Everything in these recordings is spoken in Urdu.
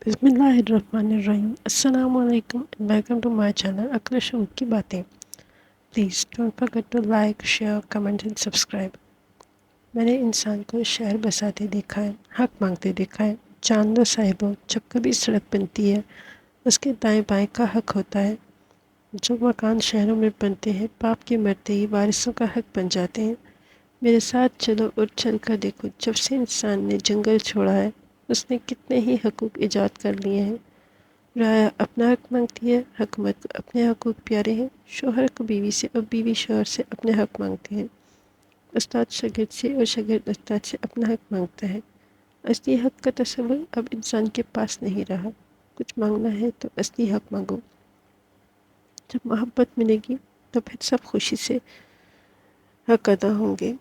بسم اللہ الرحمن الرحیم۔ السلام علیکم and welcome to my channel اکرش شعود کی باتیں۔ Please don't forget to like, share, comment and subscribe. میں نے انسان کو شہر بساتے دیکھا ہے، حق مانگتے دیکھا ہے۔ جان لو صاحبوں، جب کبھی سڑک بنتی ہے اس کے دائیں بائیں کا حق ہوتا ہے۔ جو مکان شہروں میں بنتے ہیں باپ کے مرتے ہی وارثوں کا حق بن جاتے ہیں۔ میرے ساتھ چلو اور چل کر دیکھو، جب سے انسان نے جنگل چھوڑا ہے اس نے کتنے ہی حقوق ایجاد کر لیے ہیں۔ رعایا اپنا حق مانگتی ہے، حکومت کو اپنے حقوق پیارے ہیں۔ شوہر کو بیوی سے اور بیوی شوہر سے اپنے حق مانگتے ہیں۔ استاد شاگرد سے اور شاگرد استاد سے اپنا حق مانگتا ہے۔ اصلی حق کا تصور اب انسان کے پاس نہیں رہا۔ کچھ مانگنا ہے تو اصلی حق مانگو۔ جب محبت ملے گی تو پھر سب خوشی سے حق ادا ہوں گے۔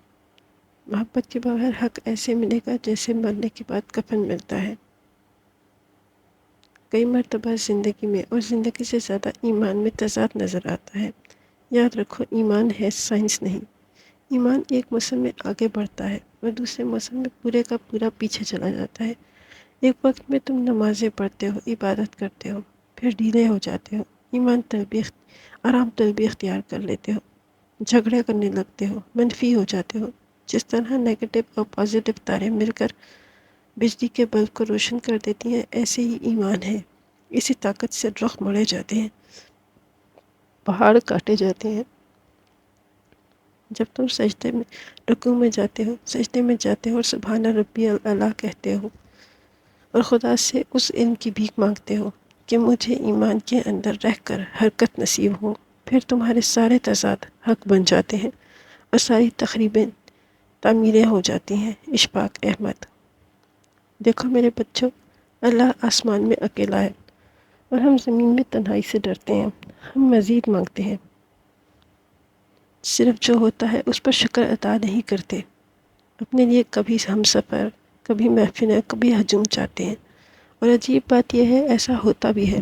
محبت کے بغیر حق ایسے ملے گا جیسے مرنے کے بعد کفن ملتا ہے۔ کئی مرتبہ زندگی میں اور زندگی سے زیادہ ایمان میں تضاد نظر آتا ہے۔ یاد رکھو، ایمان ہے سائنس نہیں۔ ایمان ایک موسم میں آگے بڑھتا ہے اور دوسرے موسم میں پورے کا پورا پیچھے چلا جاتا ہے۔ ایک وقت میں تم نمازیں پڑھتے ہو، عبادت کرتے ہو، پھر ڈھیلے ہو جاتے ہو، آرام طلبی اختیار کر لیتے ہو، جھگڑے کرنے لگتے ہو، منفی ہو جاتے ہو۔ جس طرح نیگیٹو اور پازیٹو تارے مل کر بجلی کے بلب کو روشن کر دیتی ہیں، ایسے ہی ایمان ہے۔ اسی طاقت سے رخ موڑے جاتے ہیں، پہاڑ کاٹے جاتے ہیں۔ جب تم سجدے میں رکوع میں جاتے ہو، سجدے میں جاتے ہو اور سبحان ربی الاعلیٰ کہتے ہو اور خدا سے اس علم کی بھیک مانگتے ہو کہ مجھے ایمان کے اندر رہ کر حرکت نصیب ہو، پھر تمہارے سارے تضاد حق بن جاتے ہیں اور ساری تقریبیں تعمیریں ہو جاتی ہیں۔ اشفاق احمد۔ دیکھو میرے بچوں، اللہ آسمان میں اکیلا ہے اور ہم زمین میں تنہائی سے ڈرتے ہیں۔ ہم مزید مانگتے ہیں، صرف جو ہوتا ہے اس پر شکر ادا نہیں کرتے۔ اپنے لیے کبھی ہم سفر، کبھی محفل، کبھی ہجوم چاہتے ہیں، اور عجیب بات یہ ہے ایسا ہوتا بھی ہے۔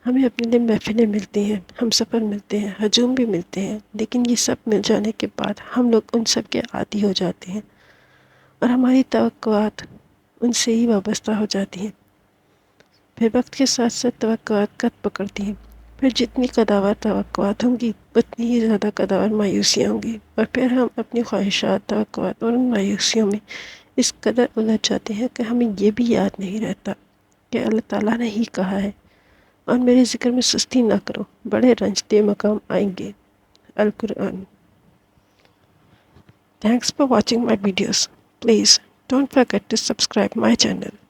ہمیں اپنے لیے محفلیں ملتی ہیں، ہم سفر ملتے ہیں، ہجوم بھی ملتے ہیں، لیکن یہ سب مل جانے کے بعد ہم لوگ ان سب کے عادی ہو جاتے ہیں اور ہماری توقعات ان سے ہی وابستہ ہو جاتی ہیں۔ پھر وقت کے ساتھ ساتھ توقعات قد پکڑتی ہیں۔ پھر جتنی قداور توقعات ہوں گی اتنی ہی زیادہ قداور مایوسیاں ہوں گی، اور پھر ہم اپنی خواہشات، توقعات اور ان مایوسیوں میں اس قدر الجھ جاتے ہیں کہ ہمیں یہ بھی یاد نہیں رہتا کہ اللہ تعالیٰ نے ہی کہا ہے، اور میرے ذکر میں سستی نہ کرو، بڑے رنج دے مقام آئیں گے۔ القرآن۔ Thanks for watching my videos. Please don't forget to subscribe my channel.